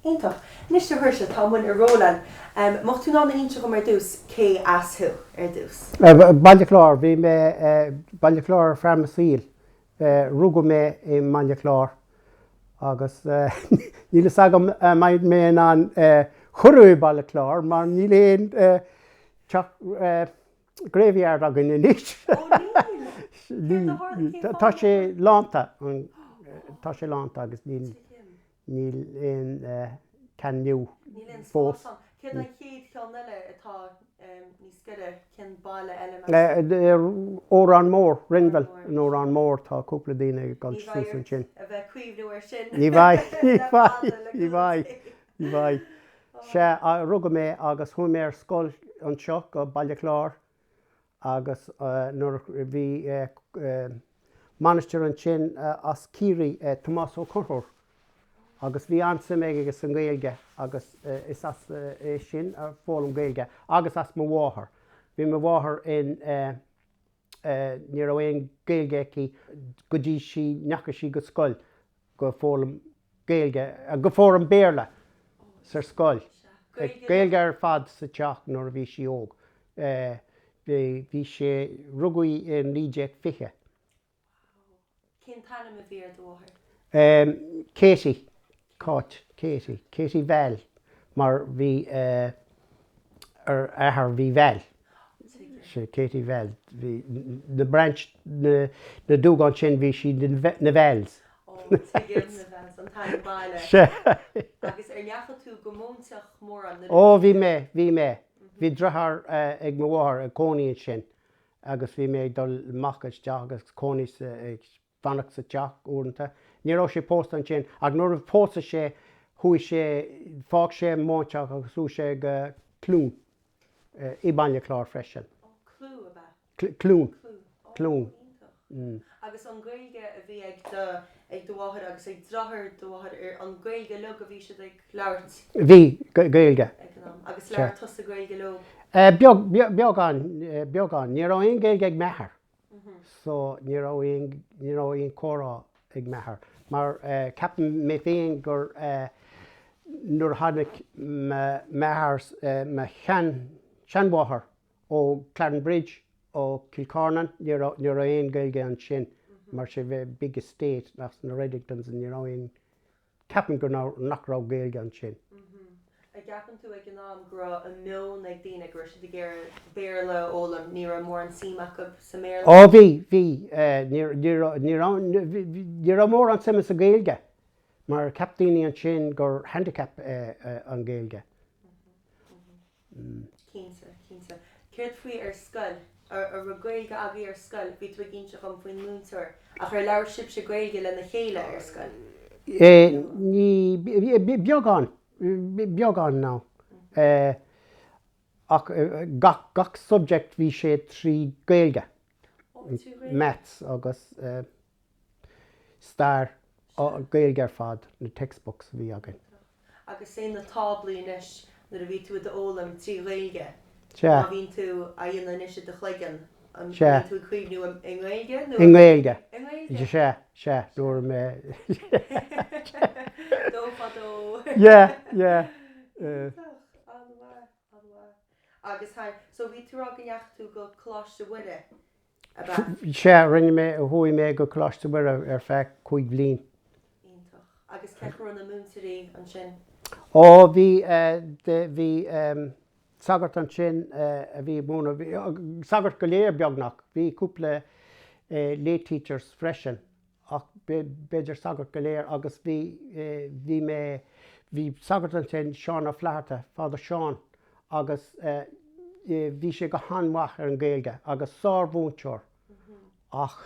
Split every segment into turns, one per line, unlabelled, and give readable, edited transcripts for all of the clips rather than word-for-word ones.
Ítach, níos Seoirse tá muin rólan. Mocht tú ná inse go mar dús cé asthú dús?
Baile Chláir, bhí me Baile Chláir Pharmaciil, Rugadh me I Baile Chláir. Agus níl sagam maid me an chuirú Baile Chláir, mar níl éon gréimheart agan inis. Tá sé lánta agus níl éon canniú fós.
Cén na chéad ceanile atá níos gide cén baile eile?
Órán mór, Rinbhil an Órán mór tá cúpla daoine gáil sús an sin.
A bheith cuimhnú sin.
Ní bhaid. Se rugadh mé agus chuin mé ar scoil anseo go Baile Chláir agus nuair bhí manisteir an sin as Ciarán Tomás Ó Corthóir. Agus bhí ansa mé agus an Gaeilge agus is as sin ar fáil an Gaeilge agus as mo bháthair. Bhí mo bháthair in ní raibh éon Gaeilge go dtí sí neachas sí go scoil go fáil an Gaeilge go fór an béarla sa scoil. Gaeilge ar fad sa teach nuair bhí sí óg. Bhí sé rugaí in 1950.
Cén tanam a bhí ar do bháthair?
Katie bheill, mar bhí ar ahar bhí bheill. Katie bheill. Na branch na dúgan sin bhí si na bheills.
An taim baile. Agus ar neachal tú go mónteach mór an.
Bhí mé. Bhí drathar ag mo bháthair a cónaithe sin. Agus bhí mé dul machchas teach agus cónaithe ag fannach sa teach uaireanta. Ní raibh sé póst an sin, ag nuair pósta sé, chuaigh sé, fág sé mónteach agusú sé go clún I Baile Chláir freisin.
Clú a bheith?
Clún.
Agus an Gaeilge a bhí ag do bháthair agus ag drathar do bháthair an Gaeilge lo go bhí siad ag labhairt?
Bhí Gaeilge.
Agus labhairt tusa Gaeilge lo?
Beagán, ní raibh aon Gaeilge ag methar. So ní raibh aon córá ag methar. Mar ceapan mé féin gur nuair tháinig methar me cheanmháthair ó Claren Bridge ó Kilcarnan, ní raibh aon Gaeilge an sin, mar sé bheith big estate nach na Reiligtons ní raibh aon ceapan gur nach raibh Gaeilge an sin.
A gapan tú ag an am gra a mill ag daoine gur si gur béarla ólam ní raibh mór an síach sa méarla?
Bhí ní raibh mór an sama sa Gaeilge, mar ceapdaoine an sin gur handicap an Gaeilge.
Cínte. Céirt faoi ar scoil, ar Gaeilge agaí ar scoil, bhí tú ag ginseach an faoin múntóir, ach ar leabhar sib sé Gaeilge le na chéile ar scoil?
Ní beagán ná. Ach gach subject bhí sé trí Gaeilge. Maths agus star Gaeilge ar fad na textbooks bhí agan.
Agus sé na táblaínis na bhí tú a ólam trí Gaeilge.
Má
bhín tú a dhéanana níos de chléigean an
bhín
tú chuimhnú in Gaeilge?
In Gaeilge. Se, dúir mé.
Dó fadó.
Yeah.
Agus so bhí tú agan tú go cláiste bhuire?
Se rinne mé a thuaigh mé go cláiste bhuire ar feadh 5 bliain.
Agus ceithre na múntaí an sin?
Bhí sagart an sin a bhí múna sagart go léir beagnach. Bhí cúpla lay teachers freisin ach beidir sagart go léir agus bhí sagart an sin Seán a Flaharta, Father Seán, agus bhí sé go hanmhaach ar an Gaeilge agus sár bhúnteoir. Ach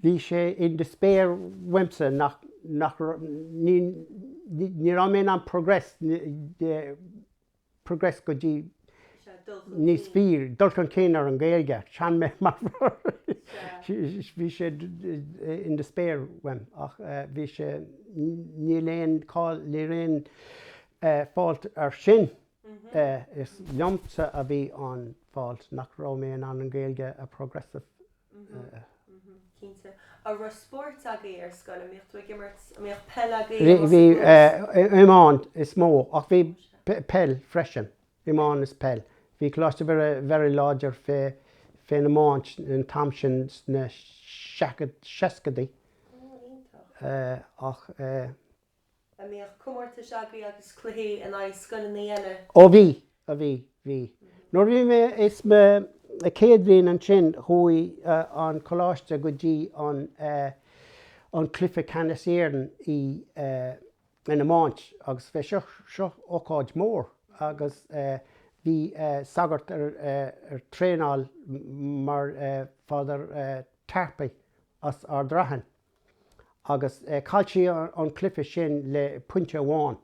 bhí sé in despair wimsa nach ní raibh mé an progress go dtí níos fíor, dul chun céin ar an Gaeilge, sean mé mar bhí sé in despair wim ach bhí sé ní léon fáilt ar sin. Is liomsa a bhí an fáilt nach raibh mé an Gaeilge a progressive.
Cínte. A ru sport agaí ar scoil amíocht tú gimmert amíocht pell agaí
Bhí imán is mó ach bhí pell freisin imán is pell. Bhí chláiste very láidir fé na máint an tamsin na seacadaí ach
amíocht cumórta agaí agus cluichí in á scoil na dhéile.
ó bhí. Nuair bhí mé is a céad bhíon an sin chuí an choláiste go dtí an clifa Cainteoirí ina máint agus bheith seo ócáid mór agus bhí sagart ar tréáil mar fádar tarpaí as ar drahan agus cailtí an clifa sin le puinte amháin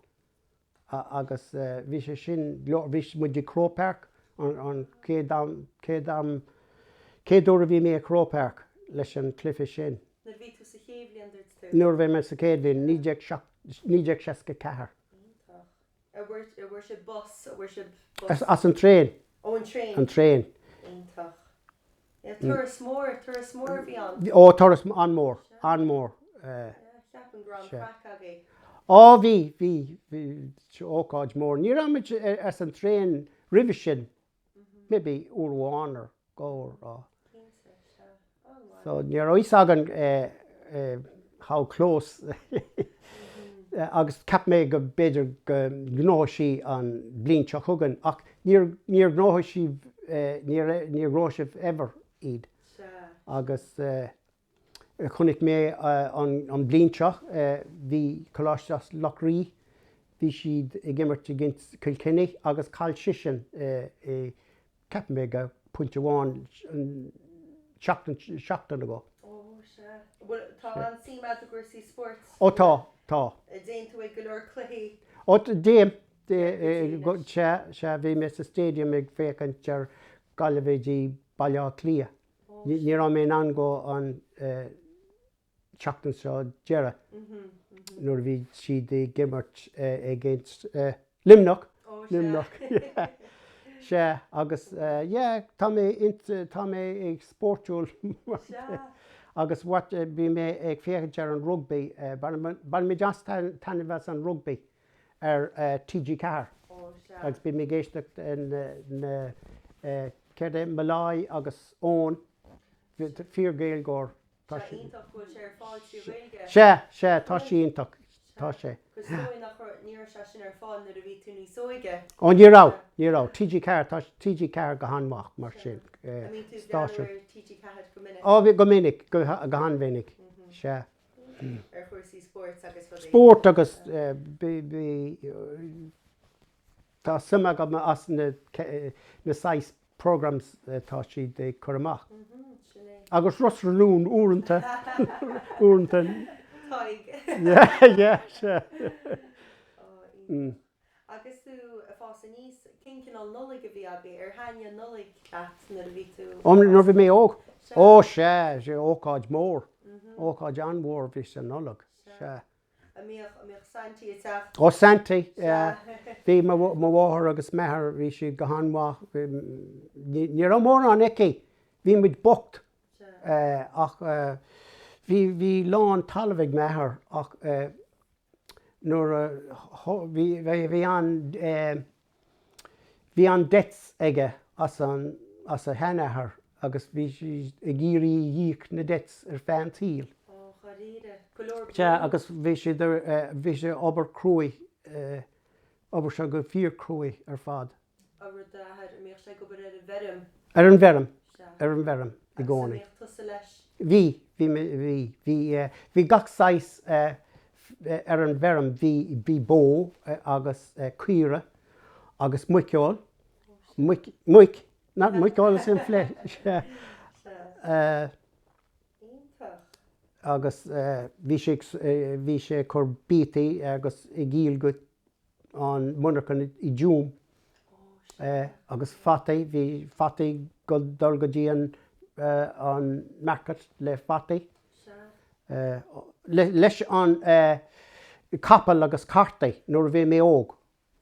agus bhí sé sin bhí muid crópáirc an céadúra bhí mé crópáirc leis an clifa sin.
Na bhí tú sa chéad bliain dúirt tú?
Nuair bhí me sa céad bhíon 1964.
A bhfuair sé bus, a bhfuair sé
As an tréin.
Ó an tréin?
An tréin.
Ítach. Turas mór bhí an?
Ó turas an mór.
Ceapan gran crack agaí.
Ó bhí ócáid mór. Ní raibh as an tréin ribh sin maybe uairháin ar gáir. So ní raibh agan how close agus cap mé go beidir go gnóisí an blionte chugan ach níor gnóisí níor gróisih ever iad agus chunig mé an blionteach bhí choláisteach Lochrí bhí siad i gimmert gint Kilkenny agus cáil sisin cap mé go puinte amháin seachtain ago.
Tá an síime a gcuirsaí sport?
Ó tá.
Déan tú ag go leor cluichí?
Ó déim se bhí me sa stadium ag fécant ar Gaillimhe Baile Clia. Ní ra mé angó an teachtain seo deire nuair bhí siad i gimmert against limnach. Se agus tá mé ag sportúil agus what bhí mé ag fécant ar an rugby ban mé just tanna bheits an rugby ar TG Car agus bhí mé géisteach céir é Mbeile agus ón fíor Gaeilgeoir tá sé. Se tá sí ionach tá sé.
Níor se sin ar fáil nuair a bhí tú ní sóige?
Ó ní rá TG Car go hanmach mar sin stáisiú. Ó bhí go minic go hanmhainnig se.
Ar chuirsaí sport agus
Sport agus tá suma go as na 6 programs tá siad ag chur amach. Agus Russrún úranta.
Agus tú a fása níos cincinál nulaigh a bhí agaí ar haine nulaigh leat nuair a bhí tú?
Nuair bhí mé óg? Ó sé ócáid mór. Ócáid an mór bhí san nulaigh.
Amíoch Santi teach?
Ó Santi, bhí má bháthair agus methar bhí si go hanmach. Ní ra mór an ici, bhí muid bocht ach bhí lán talamhaigh methar ach nuair bhí an debts aige as a henachar agus bhí si i gcíorí díoch na debts ar fean tíl. Agus bhí sé obair crúi obair se go fíor crúi ar fad. Ar an bheirm i gcónaí. Bhí gach sais ar an bheirm bhí bó agus cuire agus Mícheál Mícheál is in flé agus bhí sé chur bítaí agus i gcíl go an munachan i dúm agus fataí bhí fataí go dul go dtí an market le fataí leis an capal agus cartaí nuair bhí mé óg.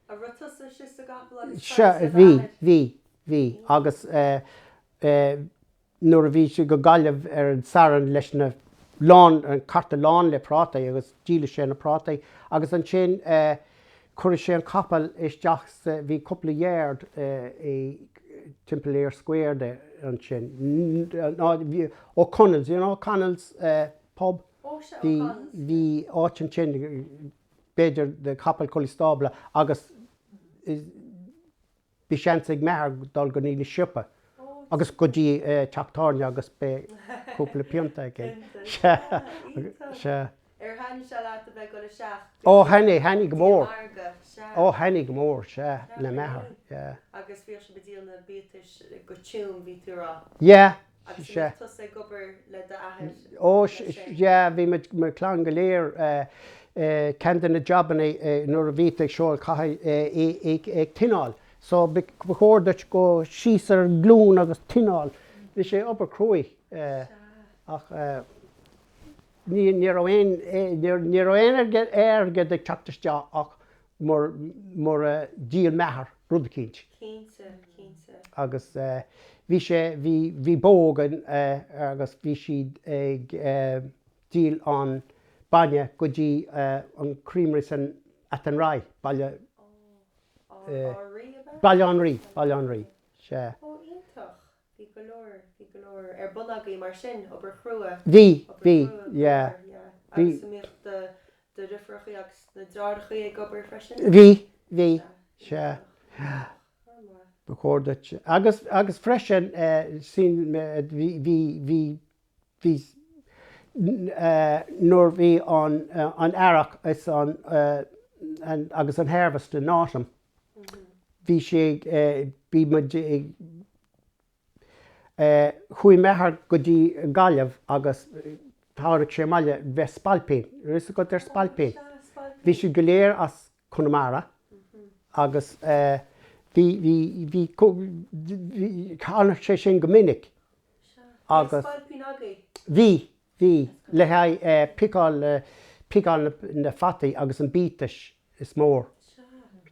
A rutusa sis a gapal agus
bhí agus nuair a bhí sé go gaiileh an saran leis na lán an carta lán le prátaí agus díla sé na prátaí agus an sin chuir sé an capal isteach bhí coppla dhéard i Timpléir Square de an sin ó Connells, Connells pub hí áit an sin beidir de capal Colistábla agus bhí seansaigh methar dul go níl siúpa agus go dtí teachtáirne agus be cúpla pianta se.
Hain se leat a bheith go le seach.
Ó hennig go mór. Ó hennig go mór se le methar.
Agus bhí se bedíal na bítis go túm bhí túrá.
Yeah.
Agus tus é gobar le de ahir.
Ó bhí me clán go léir cean na jobanna nuair a bhí ag seoil ag tinál. So bechórdait go síos ar glún agus tinál. Bhí sé obair cruaigh ach ní raibh éon ag teachtaiste ach mar díal methar rud cinnt. Agus bhí bógan agus bhí siad ag díal an baine go dtí an creamery san at an Rai, Baile an Rí, se.
Ó, ítach, bhí golóir bulagaí mar sin obair chrua.
Bhí,
agus míocht de rifrachaí agus na drádachaí ag obair freisin?
Bhí, se. Bechórdait. Agus freisin bhí nuair bhí an airach is agus an harvest in autumn. Bhí sé chuaigh methar go dtí Gaillimhe agus tháinig sé maiile bheith spalpéin. Rus go ar spalpéin. Bhí sé go léir as Conamara agus bhí cánach sé sin go minic. Agus bhí le haid picáil na fataí agus an bítais is mór.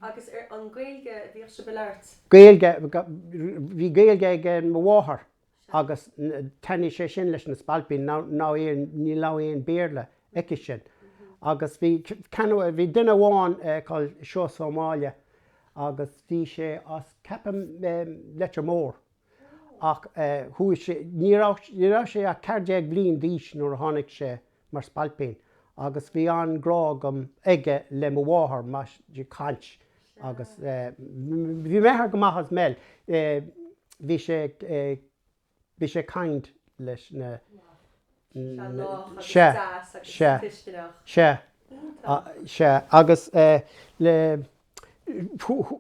Agus an Gaeilge bhí se bheirt?
Bhí Gaeilge ag an mháthar agus taine sé sin leis na spalpín ní lá éon béarla aici sin. Agus bhí duine bháin cáil Seoirse Morris agus bhí sé as ceapam leite mór. Ach ní rá sé a ceardéag bliain díos nuair a tháinig sé mar spalpín. Agus bhí an grá gom aige le mháthar mar de cailt. Agus bhí methar go maithas mell. Bhí sé caint leis na se agus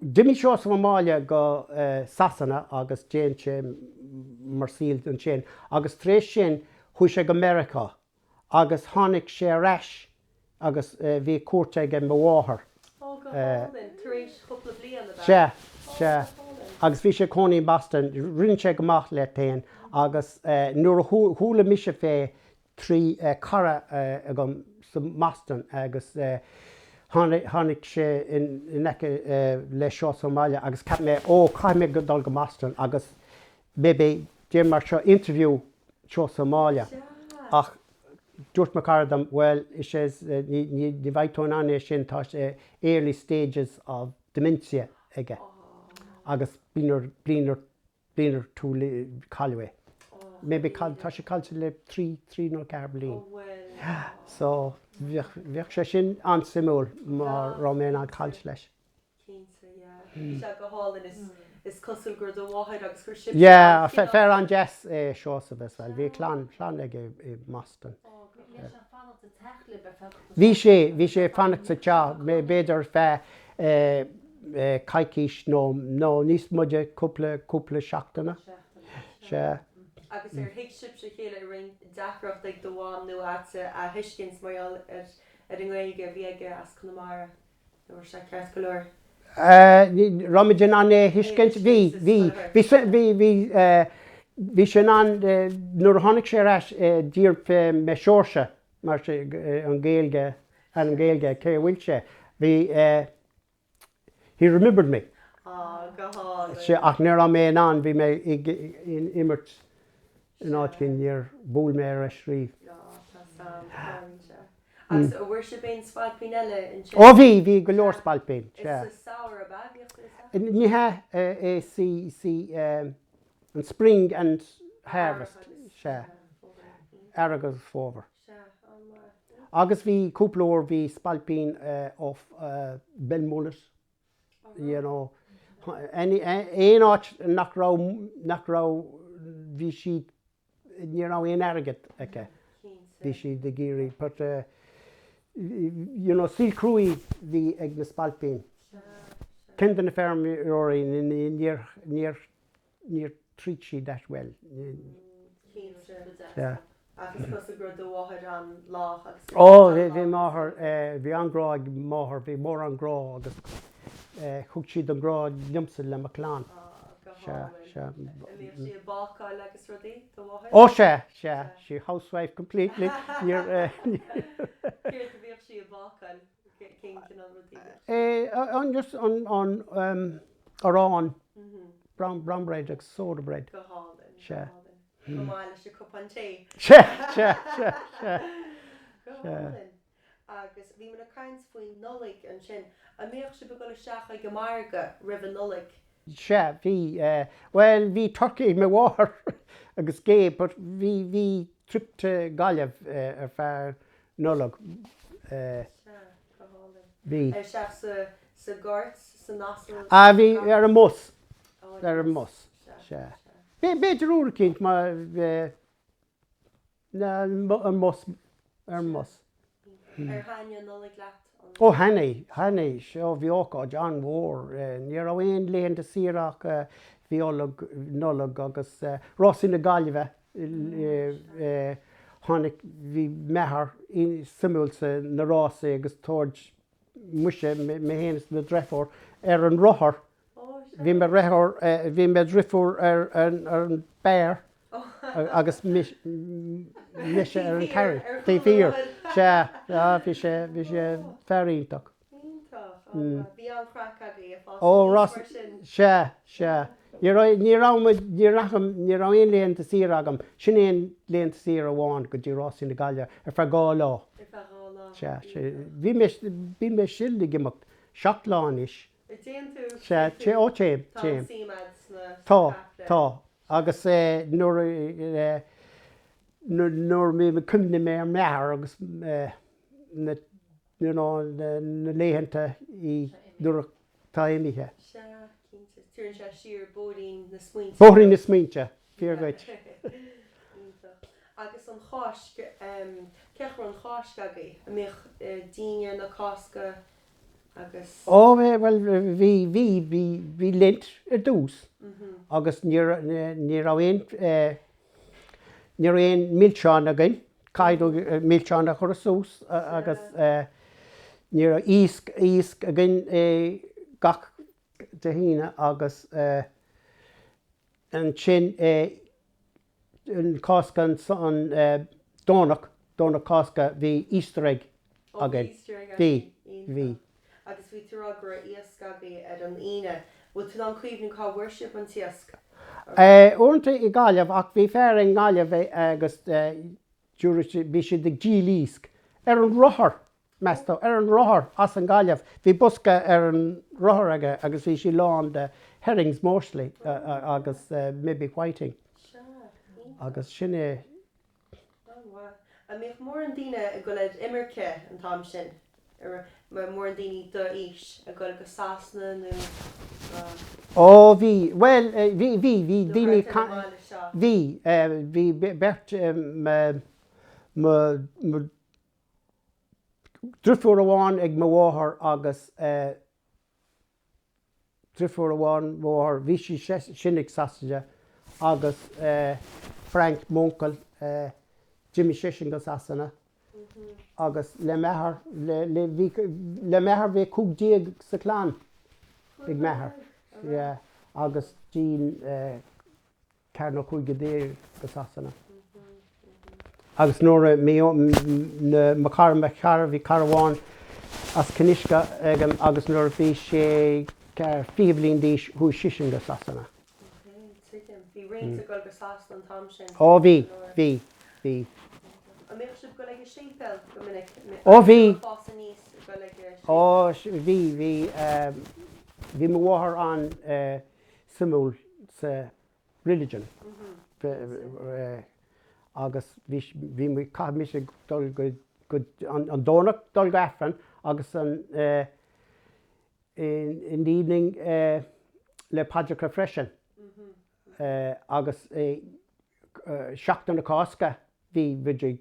Dimí Seoirse Morris go Sasanna agus déan sé mar síl an sin. Agus tréis sin chuaigh sé go America agus tháinig sé reis agus bhí cuairte ag an mháthar. Se. Agus bhí sé cónaí Boston, rinn sé go maith le tain agus nuair thuaidh mise fé trí cara agam Boston agus tháinig sé in le Seoirse Morris agus cap mé caiimé go dul go Boston agus bébé dé mar seo interview Seoirse Morris ach dúirt me cardam well is ní bhaidtón an sin tá early stages of dementia aige agus blianar tú callhé. Maybe tá sé cailte le trí nó carblín. So bhíoh sé sin an simúil mar ráméin an cailt leis.
Se go hálinn is cosúil gur do bháid agus gur sib.
Fair an jazz Seoirse bheitfuil, bhí clán ag i Maston. Bhí sé fannacht sa te mé beidir caiiciis nó níos muide cúpla seachtainna.
Agus hiic sib sé chéile ring deachreacht ag do bháin nó a hiiscins maiall ar an Gaeilge bhí aige as Conamara nó se ceart go leir.
Ramidin an hiiscint bhí sin an nuair tháinig sé reis dír me Seoirse mar an Gaeilge cé bhfuil sé. He remembered me.
Go hála.
Ach nuair an méon an bhí mé immert in áit cin níor búil mé a sríomh.
Agus a bhfuair sé bén spalpín eile in sin?
Ó bhí go leor spalpín.
Is sa saoir a bheith?
Nithe sí an spring and harvest se agus fómhar. Agus bhí cúpla uair bhí spalpín ó benmúlas. Éon áit nach rá bhí siad ní rá éon airgid aice bhí siad de géirí. But síl cruí bhí ag na spalpín. Cinnte na feirmeoirí níor tríd siad that well.
Agus cos a gur dóhaid an lách agus...
bhí máthair, bhí an grá ag máthair, bhí mór an grá agus thug siad an grá liomsa le Maclán.
Sí bácáil agus rudaí dóhaid?
Ó she housewife completely.
Céir bhíoh sí bácáil cinnte an rudaí?
Just on arán, brown bread agus soda bread.
Go hálainn. mBaile sé cupán té. Agus bhí man a caint faoin nolig an sin. A méoch sé beagla seach ag go marga ribh nolig.
Bhí, well, bhí turkey me bháthair agus gé, but bhí trip to Gaillimhe ar fearr nolig. Bhí.
Seach sa gort, sa nasal?
Bhí ar a mus. Ar a mus. Beidir úr cinnt mar an mus. Ar mus.
Ar haine nolig leat?
Ó Hanna seo bhí ócáid an mhór. Ní ra éon léon de siarach bheolag nolag agus Ross in na Gaillimhe tháinig bhí methar simúilsa na rása agus tóid muise mé héanas na dreifór ar an rothar. Bhí me drifúr ar an bear agus mise ar an carry. Tá fíor. Bhí sé fearíntaach.
Bhí an crack agaí a fás.
Ó Ross ní ra éon léonnta sír agam, sin éon léonnta sír a bháin go dtí Ross in na Gaillimhe ar fear gá lá. Bhí mé sildig imeacht 7 láis. Tá. Agus nuair mé cumna mé ar mear agus na léhananta í dúach taimíthe.
Tuair sé siar bódaín na smaointe.
Bódaín na smaointe, fíorgait.
Agus an cháisc, ceachar an cháisc agaí, a mbeadh daoine na cásca agus...
Well, bhí lint ar dús. Agus ní ra éon mílteán againn, caidú mílteán a chur a sús, agus ní ra ísc againn gach de híine agus an sin an cásca an dónach cásca bhí Eachréidh againn. Bhí.
Agus bhí tuagra iascagaí ar an ine. Bhfuil tú an cuimhinn cá worship an tiasc?
Uanta I Gaillimhe ach bhí fearr an Gaillimhe agus bhí siad ag dílísc ar an rothar meastó, ar an rothar as an Gaillimhe. Bhí busca ar an rothar aige agus bhí si lán de herrings mostly agus maybe whiting. Agus sinné.
A méoch mór an daoine a go leid imirce an tám sin. Mór an daoine do is a go go sasna nó...
Bhí, well, bhí daoine... Bhí beirt drifúr amháin ag mháthair agus drifúr amháin mháthair bhí si sinnig sasaide agus Frank Monkle Jimmy Shishin go sasana. Agus le methar bhí 15 sa chlán ag methar. Agus Jean Carno Cuigadéir go sasana. Agus nuair macar me char bhí carháin as canisca agus nuair bhí sé fiomhlín díos thu sisin go sasana.
Bhí réinte go go sásta an tam sin.
Ó bhí.
A mé sib go le sépel go minic.
Ó bhí.
Fása níos go le
Ó bhí mo bháthair an simúl sa religion. Agus bhí mo caiithmise dul go an dónach dul go affran agus an in the evening le padra freisin. Agus seachtain na cásca bhí bheidir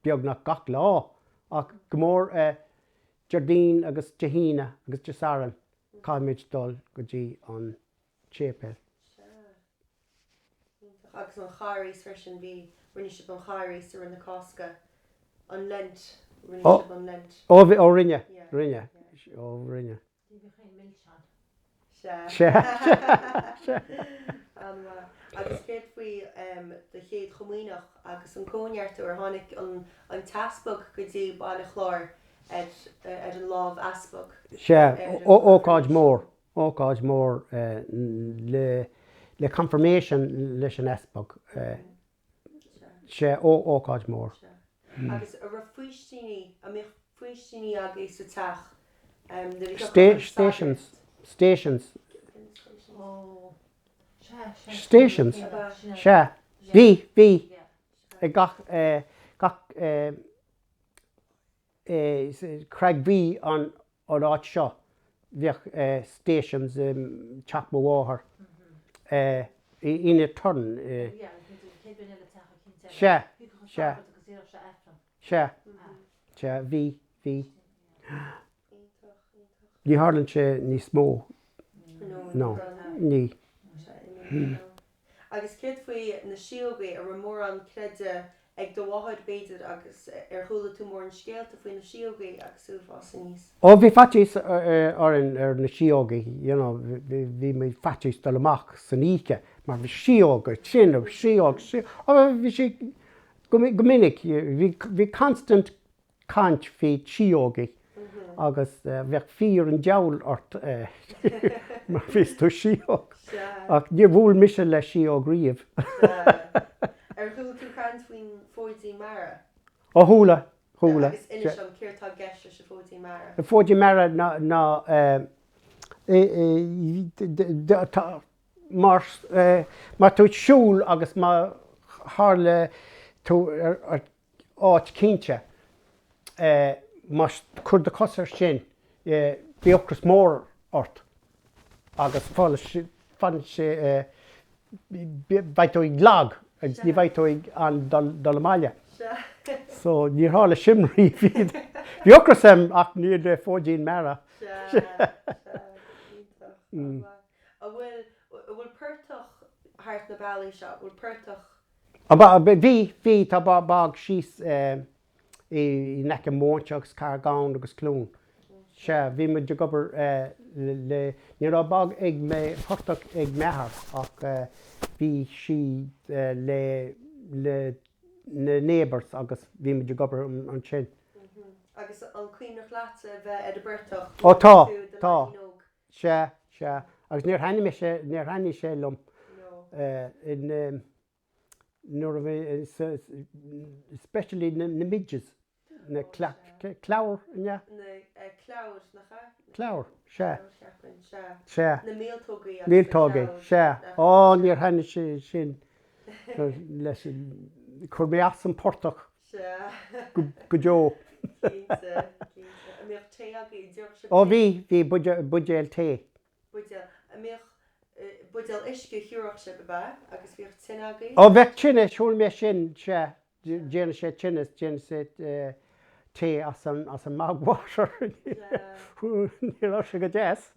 beag nach gach lá ach go mór Jardín agus Jahína agus Jasaran caiimiid dul go dtí an chépel.
Agus an cháirí freisin bhí rinne sib an cháirí ar an na cásca an lent rinne sib an lent.
Ó rinne ó rinne.
Agus céad faoi de chéad chomínach agus an cóneart ar tháinig an taspog go dtí Baile Chláir ar an lámh aspog.
Ócáid mór le confirmation leis an aspog. Ócáid mór.
Agus a ra faoistíní a mé faoistíní agus sa teach.
Stations. Se. Bhí. Gach Craig bhí an áit seo. Bhíoh stations teach mo bháthair. Ina turn. Se. Bhí. Ní hálann sé ní smó. No. Ní.
Agus céad faoi na síogaí a ra mór an creide ag do bháid beidir agus ar thula tú mór an scéalta faoi na síogaí agus úfása níos.
Ó bhí fatís ar na síogaí, bhí mé fatís dul amach san íce, mar bhí síoga, sin ó síog. Bhí sé go minic, bhí constant caint fé síogaí. Agus bheith fíor an deall ort mar fís tú síog. Ach ní bhúil mise le síog riamh.
Ar thula tú caint faoin fóidí mara?
Ó thula.
Agus inis an céirtá geiste sa fóidí mara?
Fóidí mara mar tú siúil agus mar hála tú áit cínte. Mas chuir de cosar sin bíochras mór ort agus fan sé bhaidóigh lag agus ní bhaidóigh an dul amáile. So ní hála simrí bíochras ach ní de fóidín mara.
A bhfuil puirteach thart na bailí seo, bhfuil puirteach?
Bhí tá bag síos I nece móint agus cargán agus clún. Se bhí me de gobar ní rá bag ag mé thuchtach ag methar ach bhí si le na neighbours agus bhí me de gobar an sin.
Agus an cuioinech láta bheith ad a burtach?
Ó tá. Se. Agus níor haine sé lom. Especially na midges. Na Chláir,
Na Chláir, nach?
Chláir, se.
Na míltógaí.
Míltógaí, se. Ó, níor haine sin leis chuir mé as an portach go deo. Ó bhí budéal té.
Budéal isce thiúach sé beba agus bhíoh tinagaí?
Ó bheith tinne siúil mé sin se. Déana sé tinne sé té as an magháir. Ní lá sé go deas.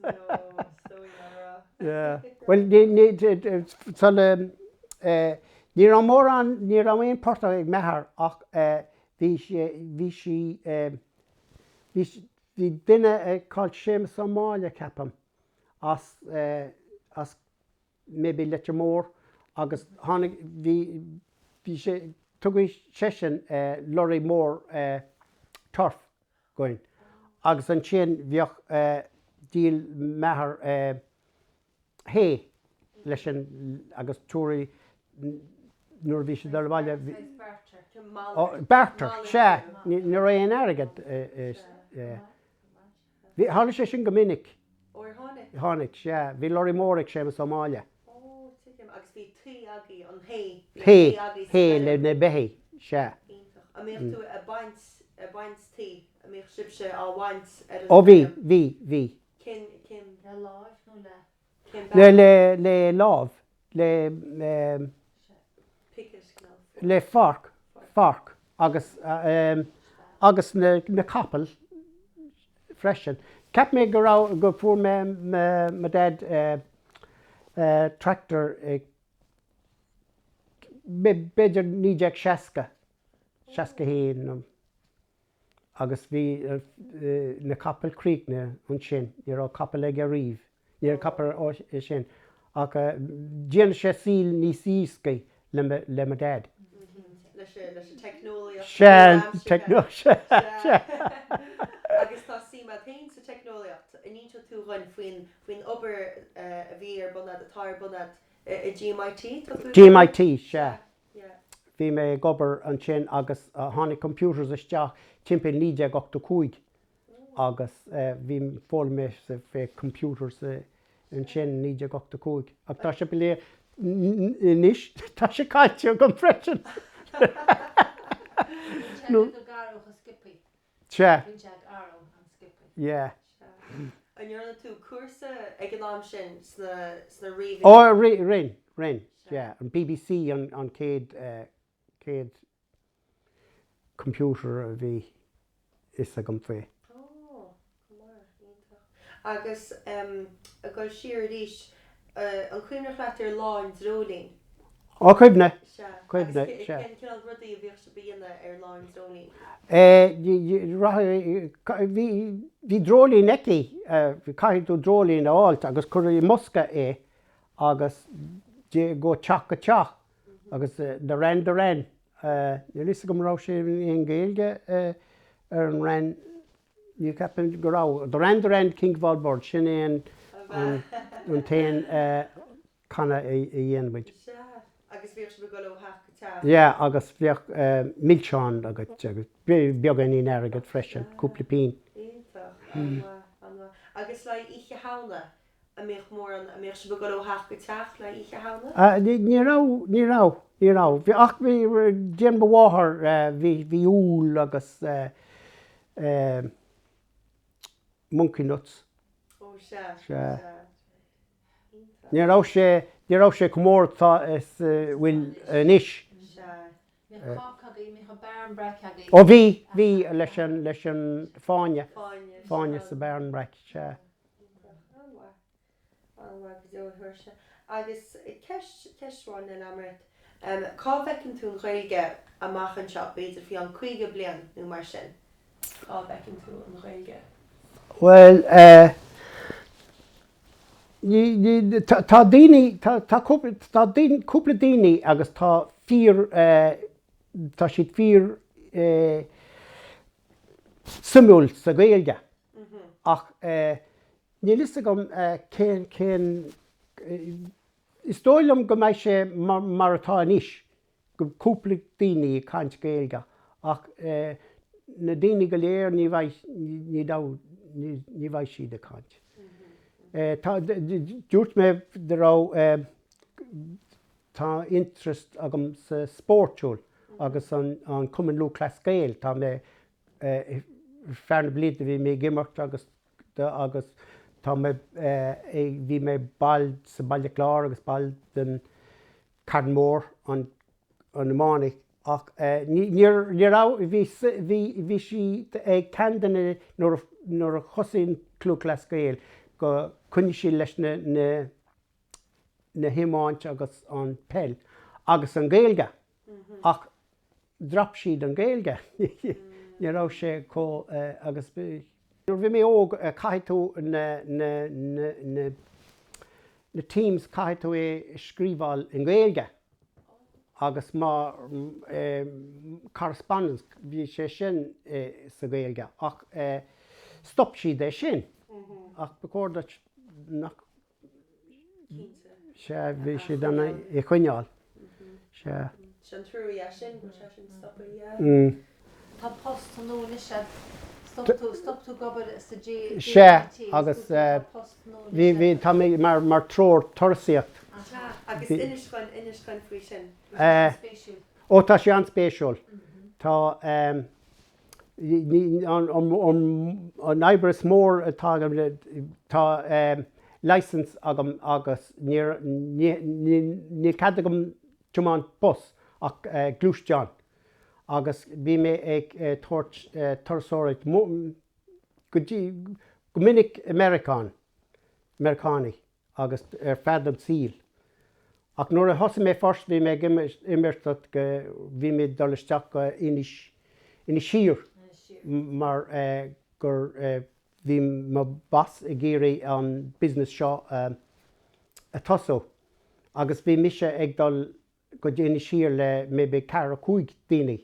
Well, ní an mór an ní an éon portach ag methar ach bhí duine cáil sémas an máile ceapam as maybe leite mór agus tháinig bhí sé tugaí sesin loirí mór torf going. Agus an sin bhíoh díal methar hay leis agus túirí nuair bhí sé dul bhaile bheirt sé ní réon airgad hála sé sin go minic tháinig sé bhí loirí mórigh sé Somália
agus bhí trí agaí an
hé le na beithí sé
a mé tú a baint tí a mé sibse á bhaint
ó bhí
cin
le lámh le farc agus na capal freisin. Ceap mé go fuair me dad tractor beidir 60 héin agus bhí na capal críocne an sin ar capal ag a riomh ar capal sin ach déanana sé síl ní síosca le me dad.
leis technólaíocht agus tá síma tain sa technólaíocht a nítear tú ghfuin faoin obair a bhí ar bunad atá ar bunad i
GMIT sé bhí mé gobar an sin agus tháinig computers isteach timpeall 1985 agus bhí fóil mé fé computers an sin 1985 ach tá sé bilé níos tá sé caiite go freisin.
An dhearna tú cuasa ag an am sin sna riomh
ó rin an BBC an céad computer a bhí is a gom fé.
Agus a go siar ríis an cuimne chláir láin drólín.
Ó cuimne
Cean rudaí a bhíoh sa bíonna ar láin drólín.
Bhí drólín eici caiithú drólín áilt agus chuirí mosca agus go teach agus de ren ní lís go rá sé on Gaeilge ar an ren ní ceapan go rá de ren Kingvalbord sin é an tain chana i dhéanamid.
Agus bhíoh se go heach
agus bhíoh millseán agat beagán í airgad freisin cúpla pín.
Agus le ihe hána a méoch mór an a méoch se go heach go teach le ihe hána?
Ní rá. Bhí ach bhí déan bháthair bhí úl agus monkey nuts.
Ó sé.
Ní rá sé mór bhfuil níis. ó bhí leis an fáine sa bearn braic sé.
Agus ceisráin in amrit cá bhecinn tú an Ghaeilge amach an seo beidir fí an 5 bliain nó mar sin. Cá bhecinn tú an Ghaeilge?
Well, tá daoine cúpla daoine agus tá siad fíor sumúil sa Gaeilge ach ní lisa gom cén is dóilm go mbeidh sé mar atá níos go cúpla daoine caint Gaeilge ach na daoine go léir ní bhaidh siad a caint. Dúirt mé de rá tá interest agam sa sportúil agus an cumann lú clas Gael tá mé fearna blianta bhí mé gimmart agus tá mé bhí mé ball sa Baile Chláir agus ball den Carnmór an Mánaigh ach bhí si ag ceandan nuair a chosaíonn clú clas Gael go cuine sí leis na himáint agus an pell agus an Gaeilge ach drap siad an Gaeilge ní rá sé có agus nuair bhí mé óg caiithú na teams caiithú scríbháil an Gaeilge agus má correspondence bhí sé sin sa Gaeilge ach stop siad é sin ach becóir nach sé bhí si donna I chuineáil. sé.
Sin trú sin go sin stoppa.
Tá post nó is stop tú gobar sa G.
sé agus bhí tá mar tróir torsaíocht.
Agus inis chuin faoi sin.
Ó tá sé an spéisiúil. Tá an Ibris mór atá license agam agus ní cadda gom tumáin bus ach glúisteán. Agus bhí mé ag torasóireacht go minic Americánaigh agus fadam síl. Ach nuair a thosa mé first bhí mé imirt go bhí mé dul isteach go inis siar mar gur bhí má bas I géirí an business seo a tosó. Agus bhí mise ag dul go inis siar le mé be cara 5 daoine.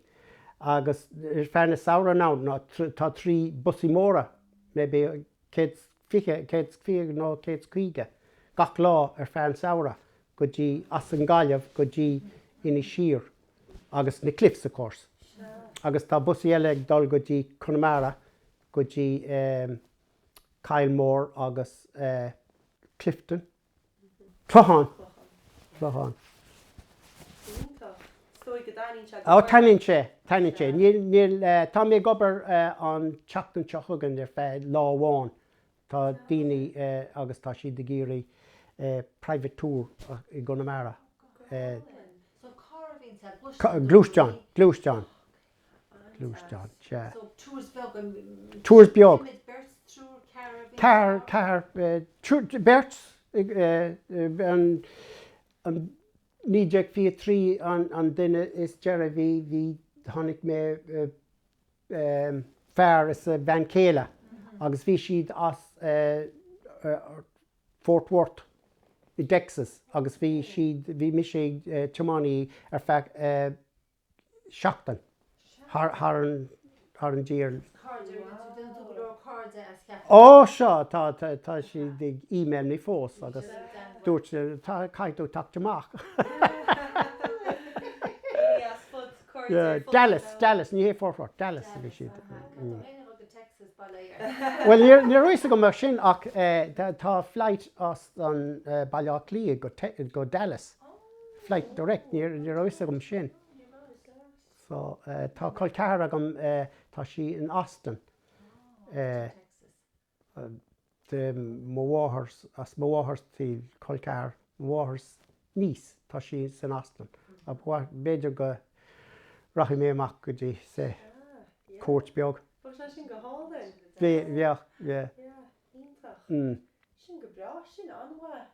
Agus fearna saoire ná tá 3 busí móra mé be céad nó céad cuige gach lá fearn saoire go dtí as an Gaillimhe go dtí inis siar agus na cliffs of course. Agus tá busí eile ag dul go dtí Connemara go dtí Cailmór agus Clifton. Clochán. Tainnín sé. Tá mé gobar an teachtain techugan ar fé láháin tá daoine agus tá siad de géirí private tour I Connemara. Glúisteán. Tours beag. Bheirt an níideag fi 3 an duine is dearad bhí tháinig mé fearr is Van Céile agus bhí siad as Fort Worth I Texas agus bhí mi sé tumánaí ar feadh seachtain thar an dír. Ó seo tá si ag email ní fós agus dúirt tá caiitú taachtamach. Dallas ní Fort Worth Dallas bhí siad. Well ní roiise go mar sin ach tá flight as an Baile go Dallas. Flight direct ní roiise gom sin. So tá Chláir agam tá si in Austin. De mháthairs as mháthairs tí Chláir mháthairs níos tá si san Austin. A beidir go rachi mé amach go dtí sé cuairt beag.
Sin go háil
Bhí
sin go bra sin anha